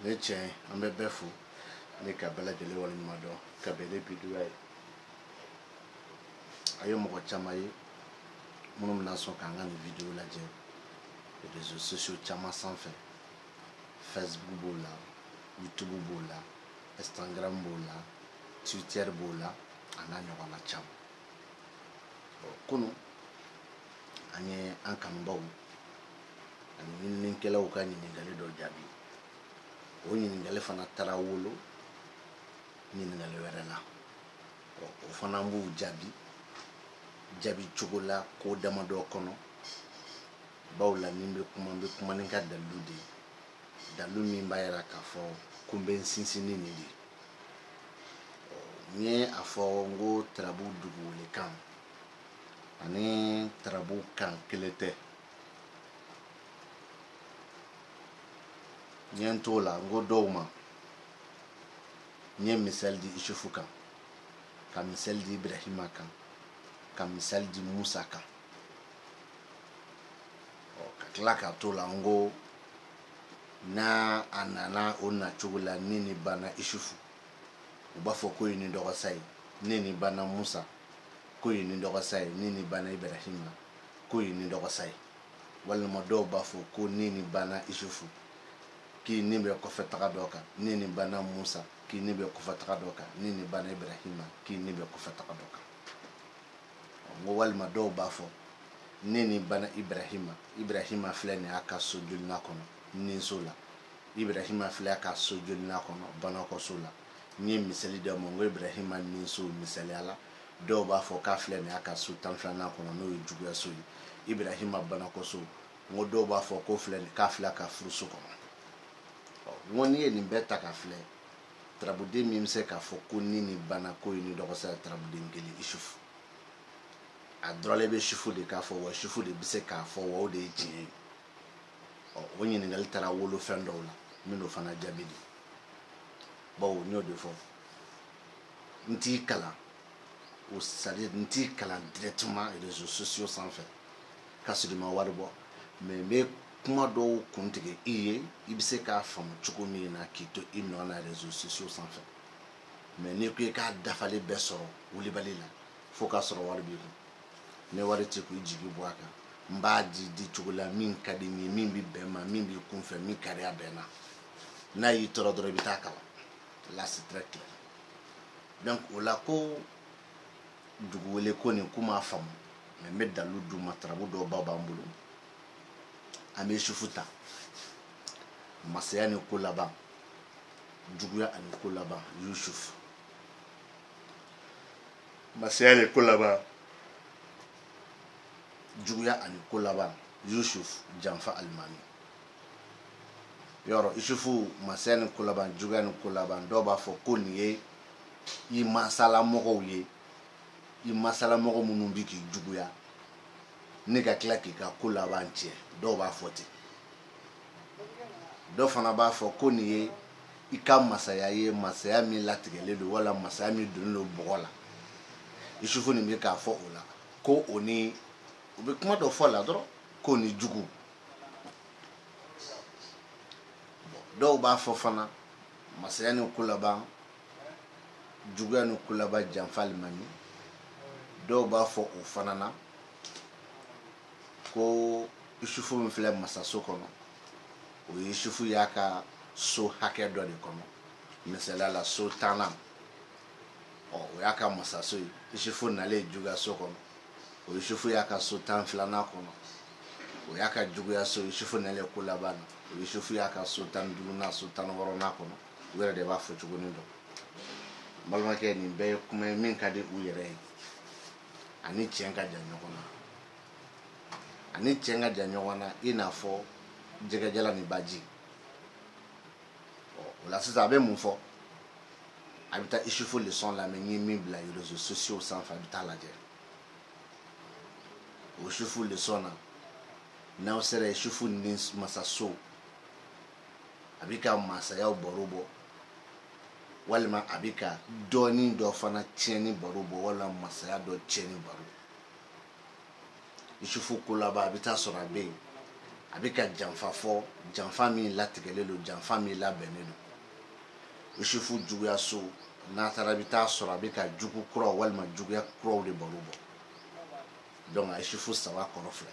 ne chen ambe befu ne kabela dele wala mado kabele biduai ayo mo chamaye mon na so kanga ni vidéo la je les réseaux sociaux chama sans fait Facebook bola YouTube bola Instagram bola Twitter bola ananyo wala cham kono anye ankan bawo ani ninkela o kan ni ngale do jabi o ni ngale fana tarawolo ni ngale werela o fana mbu jabi chogola ko dama do kono bawla nimbe kuma ni ka dalu mi mbayara ka fo kumbe sinsini ni di nye afo ngo trabu dugu le kan ani trabu kan kelete nyentola ngo dowma nye misal di ishufu kan ka misal di Ibrahima kan ka misal di Musa kan ka klaka tola ngo na anana ona chugula nini bana ishufu ubafo ko yini dogo sai nini bana Musa ko yini dogo sai nini bana Ibrahima ko yini dogo sai wala mo do bafo ko nini bana ishufu ki nimbe ko fetaka doka nini bana Musa ki nimbe ko fetaka doka nini bana Ibrahima ki nimbe ko fetaka doka ngo walma do bafo nini bana Ibrahima flene aka sojul na kono nin sola Ibrahima fle aka sojul na kono bana ko sola ni misali de mo Ibrahima nin so misali ala do bafo ka flene aka sultan flana kono no jugu so Ibrahima bana ko so ngo do bafo ko flene ka fle aka frusu kono woni ye ni beta ka fle trabude mimse ka fo ko nini bana ko ni do ko sa trabude ngeli ishufu a drole be shifu de ka fo wa shifu de bise ka fo wa de ji woni ni ngal tara wolo fendola mino fana jabidi bawo nyo de fo nti kala o sari nti kala directement et réseaux sociaux sans fait kasudima warbo mais kuma do kuntige iye ibise ka fam chukumi na kito ino na réseaux sociaux sans fait mais ne ko ka dafale be soro wuli balila fo ka soro warbi ne warite ku jigi boaka mbaji di chugula min kadimi min bi bema min bi kunfe min kari abena na yi toro doro bitaka la c'est très clair donc ola ko dugule ko ni kuma fam mais medalu du matrabu do baba mbulu ame shufuta masaya ni ko laba juguya ani ko laba Yusuf masaya ni ko laba juguya ani ko laba Yusuf janfa almami yoro Yusufu masaya ni ko laba juguya ni ko laba do ba fo ko ni ye i masala mogo ye i masala mogo munun bi ki juguya ne ka kila ki ka ko laba ntie do ba foti do fana ba fo ko ni ye i ka masaya ye masaya mi latigele do wala masaya mi dun lo bogola Yusufu ni mi ka fo ola ko oni obe kuma do fo la dro ko ni jugu do ba fo fana masaya ni ko laba juguya ni ko laba janfal mami do ba fo o fana na ko Yusufu mi fle masaso kono o Yusufu yaka so hake do de kono mesela la so tana o yaka masaso Yusufu na le juga so kono o Yusufu yaka so tan flana kono o yaka juguya so Yusufu na le kulabana o Yusufu yaka so tan duluna so tan worona kono wera de ba fo chugoni do malma ke ni be kuma min ka de uyere ani chenga janyo kono ani chenga janyo wana ina fo jega jala ni baji o la sisa be mun fo habita Yusufu le son la menyi mi bla réseaux sociaux sans fa habita la je o Yusufu le sona na osere Yusufu ni masaso abika masaya borobo walima abika doni do fana tieni borobo wala masaya do tieni baro Yusufu kulaba abita sorabe a bɛ ka janfa fɔ janfa min latigɛlen don janfa min labɛnnen don isufu juguya so n'a taara bɛ taa sɔrɔ a bɛ ka jugu kuraw walima juguya kuraw de baro bɔ donc a isufu saba kɔrɔ filɛ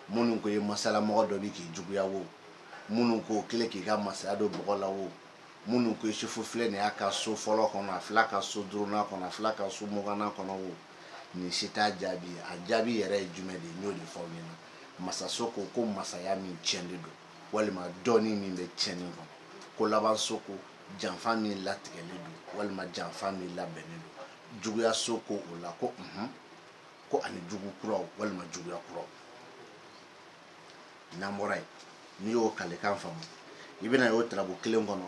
minnu ko ye masalamɔgɔ dɔ bɛ k'i juguya wo minnu ko kile k'i ka masaya don bɔgɔ la wo minnu ko isufu filɛ nin y'a ka so fɔlɔ kɔnɔ a filɛ ka so duurunan kɔnɔ a filɛ ka so muganan kɔnɔ wo nin si t'a jaabi ye a jaabi yɛrɛ ye jumɛn de ye n y'o de fɔ aw ɲɛna masaso ko masaya min tiɲɛlen don walima dɔɔnin min bɛ tiɲɛni kɔnɔ ko labanso ko janfa min latigɛlen don walima janfa min labɛnnen don juguya so ko o la ko ko ani jugu kuraw walima juguya kuraw n'an bɔra yen n'i y'o kalekan faamu i bɛna y'o tarabu kelen kɔnɔ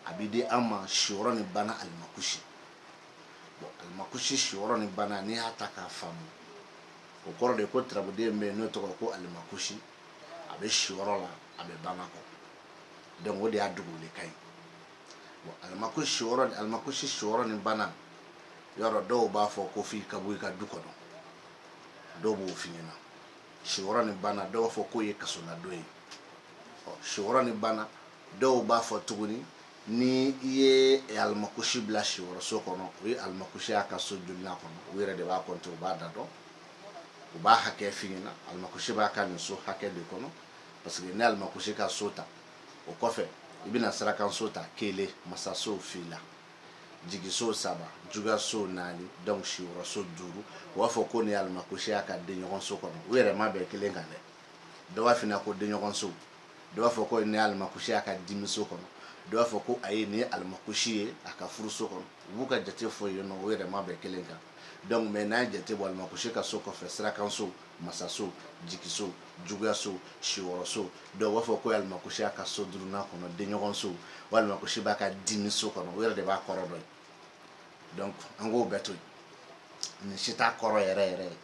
a bɛ di an ma siyɔrɔ ni bana alimakushi bon alimakushi siyɔrɔ ni bana n'i y'a ta k'a faamu o kɔrɔ de ko tarabuden bɛ yen n'o tɔgɔ ko alimakushi a bɛ siyɔrɔ la a bɛ bana kɔ donc o de y'a dogoli ka ye bon alimakushi siyɔrɔ ni bana yɔrɔ dɔw b'a fɔ ko f'i ka bɔ i ka du kɔnɔ dɔw b'o f'i ɲɛna siyɔrɔ ni bana dɔw b'a fɔ k'o ye kasoladon ye siyɔrɔ ni bana dɔw b'a fɔ tuguni ni i ye alimakushi bila siyɔrɔso kɔnɔ o ye alimakushi y'a ka so jolina kɔnɔ u yɛrɛ de b'a kɔnte u b'a da dɔn u b'a hakɛ f'i ɲɛna alimakushi b'a ka nin so hakɛ de kɔnɔ parce que ni alimakushi ka so ta o kɔfɛ i bɛna sarakanso ta kelen masaso fila jigiso saba juguyaso naani donc siyɔrɔso duuru u b'a fɔ ko ni alimakushi y'a ka denɲɔgɔnso kɔnɔ u yɛrɛ ma bɛn kelen kan dɛ dɔ b'a f'i ɲɛna ko denɲɔgɔnso dɔ b'a fɔ ko ni alimakushi y'a ka dimiso kɔnɔ dɔ b'a fɔ ko ayi ni ye alimakushi ye a ka furuso kɔnɔ u b'u ka jate fɔ yen nɔ u yɛrɛ ma bɛn kelen kan donc mais n'a ye jate bɔ alimakushi ka so kɔfɛ sirakanso masaso jigiso juguyaso siyɔrɔso dɔw b'a fɔ ko alimakushi y'a ka so duurunan kɔnɔ denɲɔgɔnso walima alimakushi b'a ka dimiso kɔnɔ u yɛrɛ de b'a kɔrɔ dɔn donc an k'o bɛɛ to yen nin si t'a kɔrɔ yɛrɛ yɛrɛ ye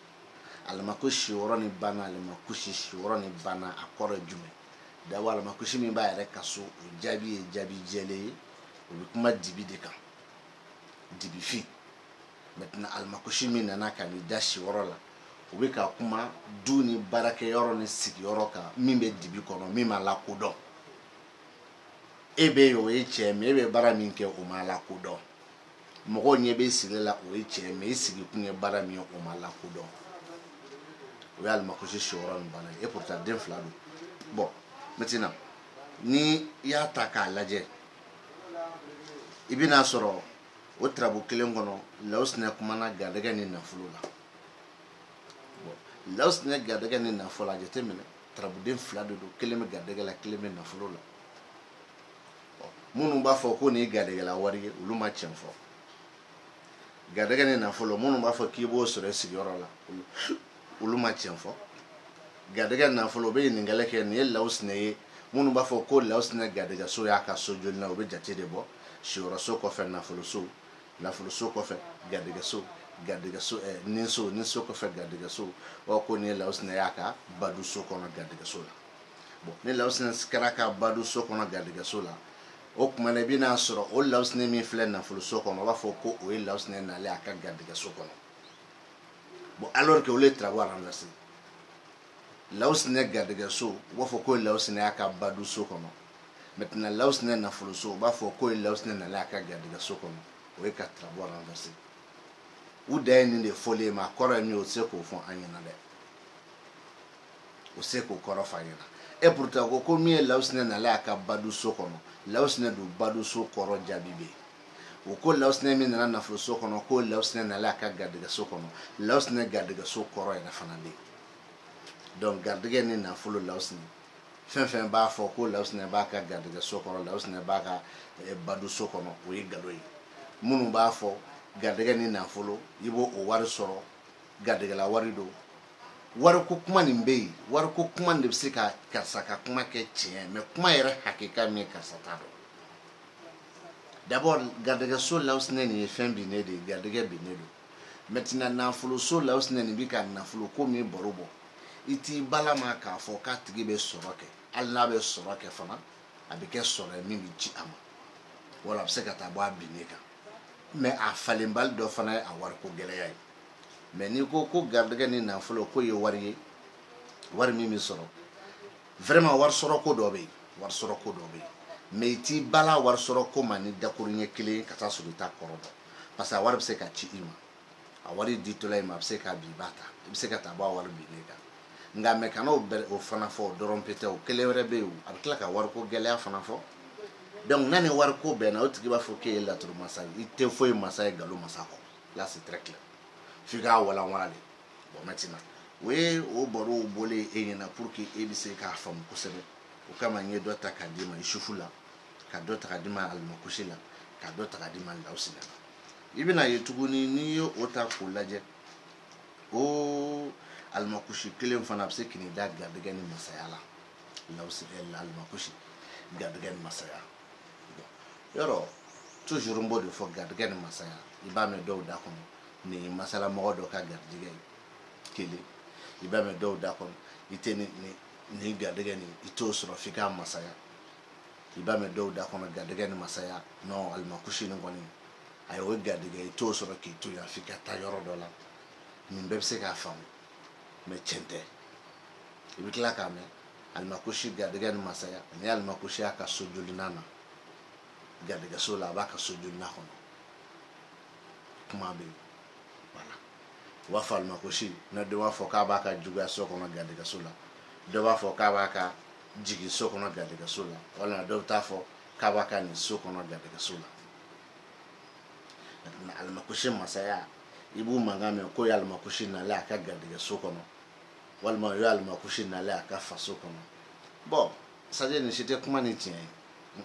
alimakushi siyɔrɔ ni bana alimakushi siyɔrɔ ni bana a kɔrɔ ye jumɛn d'abord alimakushi min b'a yɛrɛ ka so o jaabi ye jaabi jɛlen ye o bɛ kuma dibi de kan dibi fin maintenant alimakushi min nana ka n'i da siyɔrɔ la o bɛ ka kuma du ni baarakɛyɔrɔ ni sigiyɔrɔ kan min bɛ dibi kɔnɔ min ma lakodɔn e bɛ yen o ye cɛ mais e bɛ baara min kɛ o ma lakodɔn mɔgɔw ɲɛ bɛ sigi la o ye cɛ mais e sigi kun ye baara min ye o ma lakodɔn o ye alimakushi siyɔrɔ ni bana ye et pourtant den fila don bon maintenant ni i y'a ta k'a lajɛ i bɛna sɔrɔ o tarabu kelen kɔnɔ Lawusinɛ kumana garijɛgɛ ni nafolo la bon Lawusinɛ garijɛgɛ ni nafolo la jateminɛ tarabuden fila de don kelen bɛ garijɛgɛ la kelen bɛ nafolo la minnu b'a fɔ ko nin ye garijɛgɛla wari ye olu ma tiɲɛ fɔ garijɛgɛ ni nafolo minnu b'a fɔ k'i b'o sɔrɔ i sigiyɔrɔ la olu ma tiɲɛ fɔ garijɛgɛ ni nafolo u bɛ ɲininkali kɛ nin ye Lawusinɛ ye minnu b'a fɔ ko Lawusinɛ garijɛgɛso y'a ka so jolina o bɛ jate de bɔ siyɔrɔso kɔfɛ nafoloso kɔfɛ garijɛgɛso niso kɔfɛ garijɛgɛso ko ni ye Lawusinɛ y'a ka baduso kɔnɔ garijɛgɛso la bon ni Lawusinɛ kɛra ka baduso kɔnɔ garijɛgɛso la o tuma na i bɛna sɔrɔ o Lawusinɛ min filɛ nafoloso kɔnɔ o b'a fɔ ko o ye Lawusinɛ nalen a ka garijɛgɛso kɔnɔ bon alors que olu ye travaux renversés Lawusinɛ garijɛgɛso u b'a fɔ ko Lawusinɛ y'a ka baduso kɔnɔ maintenant Lawusinɛ nafoloso u b'a fɔ ko Lawusinɛ nalen a ka garijɛgɛso kɔnɔ o ye ka travaux renversés u da ye nin de fɔlen ye mais a kɔrɔ ye min ye o tɛ se k'o fɔ an ɲɛna dɛ o tɛ se k'o kɔrɔ fɔ an ɲɛna et pourtant ko min ye Lawusinɛ nalen a ka baduso kɔnɔ Lawusinɛ don baduso kɔrɔ jaabi bɛ yen o ko Lawusinɛ min nana nafoloso kɔnɔ ko Lawusinɛ nalen a ka garijɛgɛso kɔnɔ Lawusinɛ garijɛgɛso kɔrɔ yɛrɛ fana bɛ yen donc garijɛgɛ ni nafolo Lawusinɛ fɛn fɛn b'a fɔ ko Lawusinɛ b'a ka garijɛgɛso kɔnɔ Lawusinɛ b'a ka baduso kɔnɔ o ye nkalon ye minnu b'a fɔ garijɛgɛ ni nafolo i b'o o wari sɔrɔ garijɛgɛla wari don wariko kuma nin bɛ yen wariko kuma de bɛ se ka karisa ka kuma kɛ tiɲɛ mais kuma yɛrɛ hakika min ye karisa t'a dɔn d'abord garijɛgɛso Lawusinɛ nin ye fɛn binnen de ye garijɛgɛ binnen don maintenant nafoloso Lawusinɛ nin bɛ ka nafolo ko min baro bɔ i t'i bala ma k'a fɔ k'a tigi bɛ sɔrɔ kɛ hali n'a bɛ sɔrɔ kɛ fana a bɛ kɛ sɔrɔ ye min bɛ ci a ma wala a bɛ se ka taa bɔ a binnen kan mais a falenbali dɔ fana ye a wariko gɛlɛya ye mais n'i ko ko garijɛgɛ ni nafolo ko ye wari ye wari min bɛ sɔrɔ vraiment wari sɔrɔ ko dɔ bɛ yen wari sɔrɔ ko dɔ bɛ yen mais i t'i bala wari sɔrɔ ko ma ni dakuru ɲɛ kelen ka taa sɔrɔ i t'a kɔrɔ dɔn parce que a wari bɛ se ka ci i ma a wari ditɔla i ma a bɛ se ka bin i b'a ta i bɛ se ka taa bɔ a wari binnen kan nka mɛ kana o fana fɔ dɔrɔn pe tɛ o kelen wɛrɛ bɛ yen a bɛ tila ka wariko gɛlɛya fana fɔ donc n'a ni wariko bɛnna o tigi b'a fɔ k'e ye laturu masa ye i tɛ foyi masa ye nkalon masa kɔ là c'est très clair f'i k'a walanwalan de bon maintenant o ye o barow bɔlen e ɲɛna pour que e bɛ se k'a faamu kosɛbɛ o kama n ye dɔ ta k'a d'i ma isufu la ka dɔ ta k'a d'i ma alimakusi la ka dɔ ta k'a d'i ma lawusi la i bɛna ye tuguni n'i ye o ta k'o lajɛ o alimakusi kelen fana a bɛ se k'i da garijɛgɛ ni masaya la lawusi alimakusi garijɛgɛ ni masaya yɔrɔ toujours n b'o de fɔ garijɛgɛ ni masaya i b'a mɛn dɔw da kɔnɔ nin ye masalamɔgɔ dɔ ka garijɛgɛ ye kelen i b'a mɛn dɔw da kɔnɔ i tɛ nin garijɛgɛ nin i t'o sɔrɔ f'i k'a masaya i b'a mɛn dɔw da kɔnɔ garijɛgɛ ni masaya non alimakusi nin kɔni ayi o ye garijɛgɛ i t'o sɔrɔ k'i to yan f'i ka taa yɔrɔ dɔ la nin bɛɛ bɛ se k'a faamu mais tiɲɛ tɛ i bɛ tila k'a mɛn alimakusi garijɛgɛ ni masaya ni alimakusi y'a ka so jolinan na garijɛgɛso la a b'a ka so jolinan kɔnɔ kuma bɛ yen voilà u b'a fɔ alimakusi na dɔ b'a fɔ k'a b'a ka juguya so kɔnɔ garijɛgɛso la dɔ b'a fɔ k'a b'a ka jigin so kɔnɔ garijɛgɛso la walima dɔ bɛ taa fɔ k'a b'a ka nin so kɔnɔ garijɛgɛso la na alimakusi masaya i b'u mankan mɛn k'o ye alimakusi nalen a ka garijɛgɛso kɔnɔ walima o ye alimakusi nalen a ka faso kɔnɔ bon c'est à dire nin si tɛ kuma ni tiɲɛ ye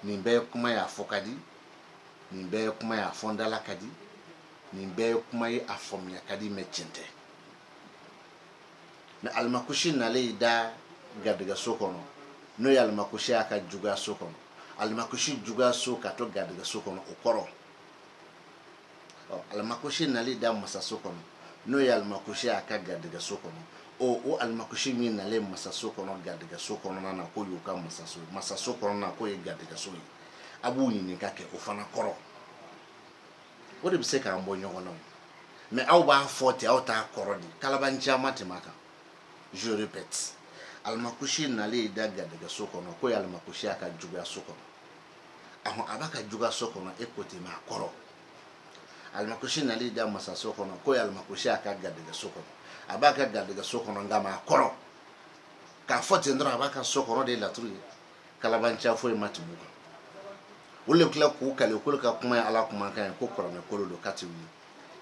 nin bɛɛ ye kuma ye a fɔ ka di nin bɛɛ ye kuma ye a fɔ n dala ka di nin bɛɛ ye kuma ye a faamuya ka di mais tiɲɛ tɛ mais alimakusi nalen i da garijɛgɛso kɔnɔ n'o ye alimakusi y'a ka juguyaso kɔnɔ alimakusi juguyaso ka to garijɛgɛso kɔnɔ o kɔrɔ alimakusi nalen da masaso kɔnɔ n'o ye alimakusi y'a ka garijɛgɛso kɔnɔ o alimakusi min nalen masaso kɔnɔ garijɛgɛso kɔnɔna na k'o y'o ka masaso ye masaso kɔnɔna na k'o ye garijɛgɛso ye a b'u ɲininka kɛ o fana kɔrɔ o de bɛ se k'an bɔ ɲɔgɔn na mais aw b'a fɔ ten aw t'a kɔrɔ di kalaban caman tɛmɛ a kan je répète alimakusi nalen da garijɛgɛso kɔnɔ k'o ye alimakusi y'a ka juguyaso kɔnɔ a b'a ka juguyaso kɔnɔ e ko ten mais a kɔrɔ alimakusi nalen da masaso kɔnɔ k'o ye alimakusi y'a ka garijɛgɛso kɔnɔ a b'a ka garijɛgɛso kɔnɔ nka a kɔrɔ k'a fɔ ten dɔrɔn a b'a ka so kɔnɔ de laturu ye kalabanca foyi ma tɛmɛ o kan o de bɛ tila k'u kale k'olu ka kuma ye ala kumakan ye ko kuranɛ kolo don k'a tɛ wuli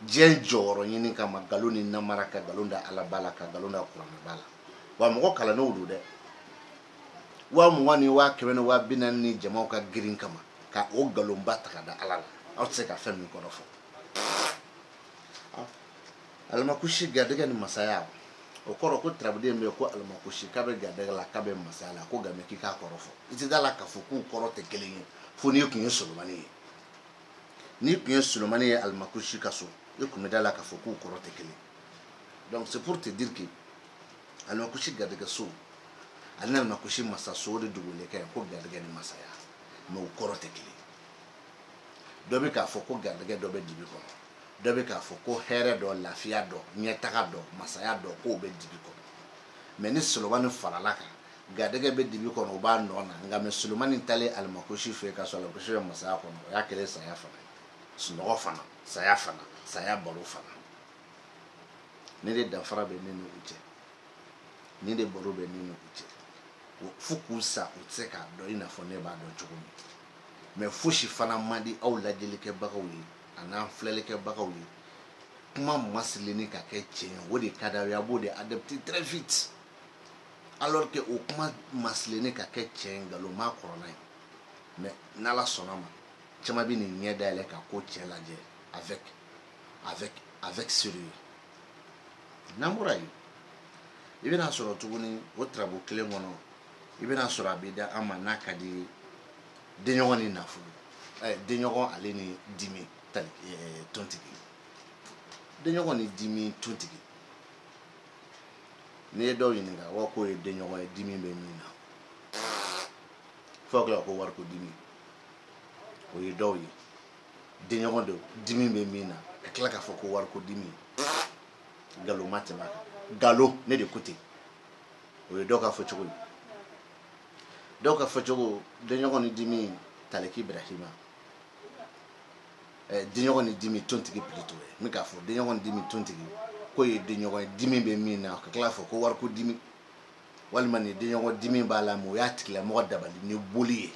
diɲɛ jɔyɔrɔ ɲini kama nkalon ni namara ka nkalon da ala b'a la ka nkalon da kuranɛ b'a la wa mɔgɔ kalannenw don dɛ 20,000 ni 100,000 ni 40,000 ni jamaw ka girin kama ka o nkalonba ta ka da ala la aw tɛ se ka fɛn min kɔrɔ fɔ alimakusi garijɛgɛ ni masaya o kɔrɔ ko tarabuden bɛ ko alimakusi k'a bɛ garijɛgɛ la k'a bɛ masaya la ko nka mɛ k'i k'a kɔrɔ fɔ i tɛ da la k'a fɔ k'u kɔrɔ tɛ kelen ye fo n'i tun ye solomani ye n'i tun ye solomani ye alimakusi ka so i tun bɛ da la k'a fɔ k'u kɔrɔ tɛ kelen donc c'est pour te dire que alimakusi garijɛgɛso ale ni alimakusi masaso o de dogolen kɛ ko garijɛgɛ ni masaya mais o kɔrɔ tɛ kelen dɔ bɛ k'a fɔ ko garijɛgɛ dɔ bɛ dibi kɔnɔ dɔ bɛ k'a fɔ ko hɛrɛ dɔ lafiya dɔ ɲɛtaga dɔ masaya dɔ k'o bɛ dibi kɔnɔ mais ni solomani farala kan garijɛgɛ bɛ dibi kɔnɔ o b'a nɔ na nka mais solomani talen alimakusi fɛ yen k'a sɔrɔ alimakusi bɛ masaya kɔnɔ o y'a kɛlen saya fana ye sunɔgɔ fana saya baro fana ni de danfara bɛ ne ni u cɛ ni de baro bɛ ne ni u cɛ fo k'u sa u tɛ se k'a dɔn i n'a fɔ ne b'a dɔn cogo min mais fosi fana man di aw lajɛlikɛbagaw ye a n'an filɛlikɛbagaw ye kuma masilenni ka kɛ tiɲɛ ye o de ka d'aw ye a b'o de adapter très vite alors que o kuma masilenni ka kɛ tiɲɛ ye nkalon ma kɔrɔla ye mais n'ala sɔnna ma caman bɛ nin ɲɛ dayɛlɛ ka ko tiɲɛ lajɛ avec sérieux n'an bɔra yen i bɛna sɔrɔ tuguni o tarabu kelen kɔnɔ i bɛna sɔrɔ a bɛ da an ma n'a ka di denɲɔgɔn ni nafolo denɲɔgɔn ale ni dimi tontigi denɲɔgɔn ni dimi tontigi n'i ye dɔw ɲininka wa k'o ye denɲɔgɔn ye dimi bɛ min na fo ka ko wariko dimi o ye dɔw ye denɲɔgɔn don dimi bɛ min na ka tila k'a fɔ ko wariko dimi nkalon ma tɛmɛ a kan nkalon ne de ko ten o ye dɔw ka fɔ cogo ye dɔw ka fɔcogo denɲɔgɔn ni dimi taliki Ibrahima denɲɔgɔn ni dimi tontigi plutôt n bɛ k'a fɔ denɲɔgɔn ni dimi tontigi ko ye denɲɔgɔn ye dimi bɛ min na ka tila k'a fɔ ko wariko dimi walima ni denɲɔgɔn dimi b'a la mais o y'a tigilamɔgɔ dabali ni boli ye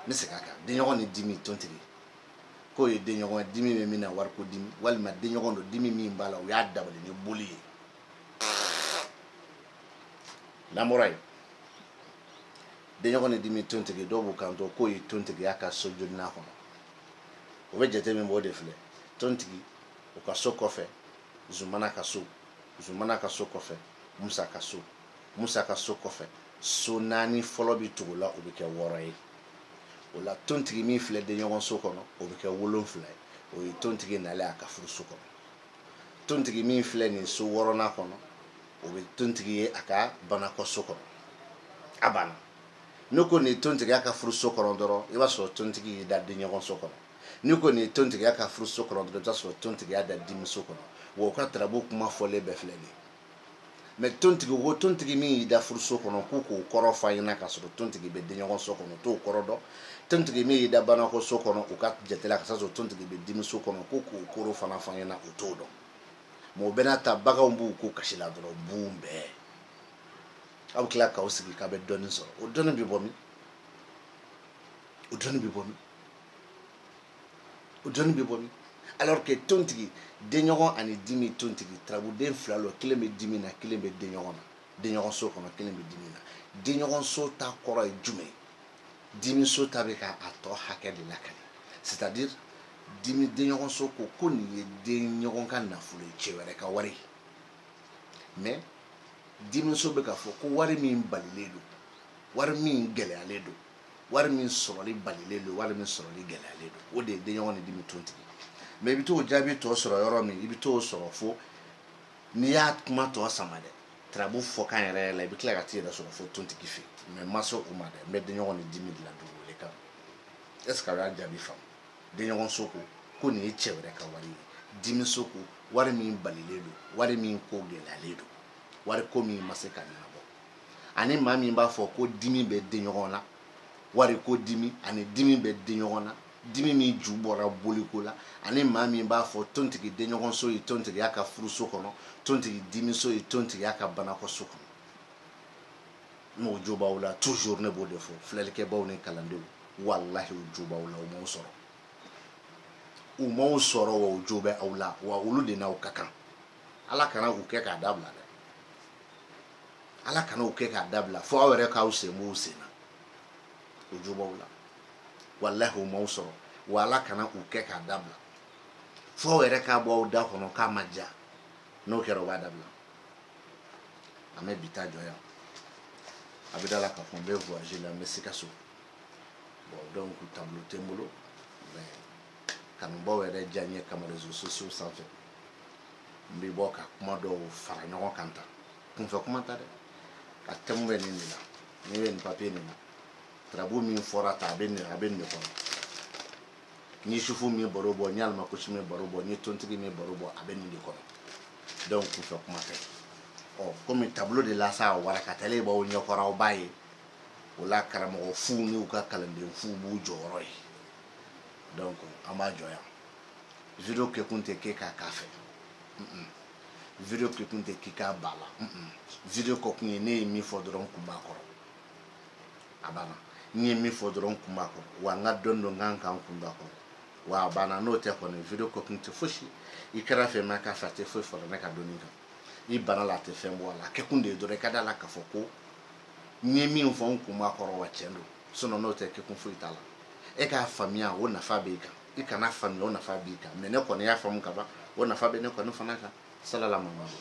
n bɛ segin a kan denɲɔgɔn ni dimi tontigi k'o ye denɲɔgɔn ye dimi bɛ min na wariko dimi walima denɲɔgɔn don dimi min b'a la o y'a dabali ni boli ye n'an bɔra yen denɲɔgɔn ni dimi tontigi dɔw b'u kanto k'o ye tontigiya ka so jolinan kɔnɔ o bɛ jate min bɔ o de filɛ tontigi o ka so kɔfɛ zumana ka so kɔfɛ musa ka so kɔfɛ so 4 fɔlɔ bi tugu la o bɛ kɛ 6 ye o la tontigi min filɛ denɲɔgɔn so kɔnɔ o bɛ kɛ 7 ye o ye tontigi nalen a ka furuso kɔnɔ tontigi min filɛ nin so 6nan kɔnɔ o bɛ tontigi ye a ka banakɔ so kɔnɔ a banna n'o ko nin ye tontigiya ka furuso kɔnɔ dɔrɔn i b'a sɔrɔ tontigi y'i da denɲɔgɔn so kɔnɔ n'i ko nin ye tontigiya ka furuso kɔnɔ dɔrɔn i b'a sɔrɔ tontigi y'a da dimiso kɔnɔ wa o ka tarabu kuma fɔlen bɛɛ filɛ nin ye mais tontigi min y'i da furuso kɔnɔ k'o k'o kɔrɔ f'a ɲɛna k'a sɔrɔ tontigi bɛ denɲɔgɔn so kɔnɔ o t'o kɔrɔ dɔn tontigi min y'i da banakɔ so kɔnɔ o ka jate la ka sɔrɔ tontigi bɛ dimiso kɔnɔ k'o k'o kɔrɔ fana f'a ɲɛna o t'o dɔn mais o bɛɛ n'a ta baganw b'u ko kasi la dɔrɔn buun bɛɛ aw tila k'aw sigi k'a bɛ dɔɔnin sɔrɔ o dɔɔnin bɛ bɔ min alors que tontigi denɲɔgɔn ani dimi tontigi tarabuden 2 lo kelen bɛ dimi na kelen bɛ denɲɔgɔn na denɲɔgɔn so kɔnɔ kelen bɛ dimi na denɲɔgɔn so ta kɔrɔ ye jumɛn dimi so ta bɛ k'a tɔ hakɛ de lakali c'est à dire dimi denɲɔgɔn so ko nin ye denɲɔgɔn ka nafolo ye cɛ wɛrɛ ka wari mais dimi so bɛ k'a fɔ ko wari min balilen don wari min gɛlɛyalen don wari min sɔrɔli balilen don wari min sɔrɔli gɛlɛyalen don o de ye denɲɔgɔn ni dimi tontigi mais i bɛ t'o jaabi tɔ sɔrɔ yɔrɔ min i bɛ t'o sɔrɔ fo n'i y'a kuma tɔ sama dɛ tarabu fɔkan yɛrɛ la i bɛ tila ka t'i yɛrɛ sɔrɔ fo tontigi fɛ mais ma se o ma dɛ n bɛ denɲɔgɔn ni dimi dilan dugu wele kan est ce que a y'a jaabi faamu denɲɔgɔn so ko nin ye cɛ wɛrɛ ka wari ye dimi so ko wari min balilen don wari min ko gɛlɛyalen don wari ko min ma se ka ɲɛnabɔ ani maa min b'a fɔ ko dimi bɛ denɲɔgɔn na wari ko dimi ani dimi bɛ denɲɔgɔn na dimi min ju bɔra boliko la ani maa min b'a fɔ tontigi denɲɔgɔn so ye tontigiya ka furuso kɔnɔ tontigi dimi so ye tontigiya ka banakɔ so kɔnɔ n'o jo b'aw la toujours ne b'o de fɔ filɛlikɛbaw ni kalandenw walahi o jo b'aw la u m'aw sɔrɔ wa o jo bɛ aw la wa olu de n'aw ka kan ala kana u kɛ k'a dabila dɛ ala kana u kɛ k'a dabila fo aw yɛrɛ k'aw sen b'u sen na o jo b'aw la walahi o m'aw sɔrɔ wa ala kana u kɛ k'a dabila fo aw yɛrɛ k'a bɔ aw da kɔnɔ k'a ma ja n'o kɛra o b'a dabila an bɛ bi ta jɔ yan a bɛ da la k'a fɔ n bɛ voyager la n bɛ Sikaso bon donc tableau tɛ n bolo mais kanubaw yɛrɛ diya n ye kama réseaux sociaux sanfɛ n bɛ bɔ ka kuma dɔw fara ɲɔgɔn kan tan kunfɛ kuma ta dɛ a thème bɛ nin de la ni bɛ nin papier nin na tarabu min fɔra ta a bɛ nin de kɔnɔ n ye sufu min baro bɔ n ye alimakosi min baro bɔ n ye tontigi min baro bɔ a bɛ nin de kɔnɔ donc kunfɛ kuma tɛ komi tableau de la sa warakatalen b'aw ɲɛkɔrɔ aw b'a ye o la karamɔgɔ fu n'u ka kalanden fu b'u jɔyɔrɔ ye donc an b'a jɔ yan video kɛkun tɛ k'e k'a k'a fɛ video kɛkun tɛ k'i k'a ba la video kɛkun ye ne ye min fɔ dɔrɔn kun b'a kɔrɔ a banna n ye min fɔ dɔrɔn kun b'a kɔrɔ wa n ka dɔn n kan kan kun b'a kɔrɔ wa a banna n'o tɛ kɔni video kɛkun tɛ fosi i kɛra fɛ mɛ k'a fɛ a tɛ foyi fara ne ka dɔnni kan i bana la a tɛ fɛn bɔ a la a kɛkun de ye dɔrɔn i ka da la k'a fɔ ko n ye min fɔ n kun b'a kɔrɔ wa tiɲɛ don sinon n'o tɛ kɛkun foyi t'a la e k'a faamuya o nafa b'i kan i kana faamuya o nafa b'i kan mais ne kɔni y'a faamu ka ban o nafa bɛ ne kɔni fana kan salala mamadu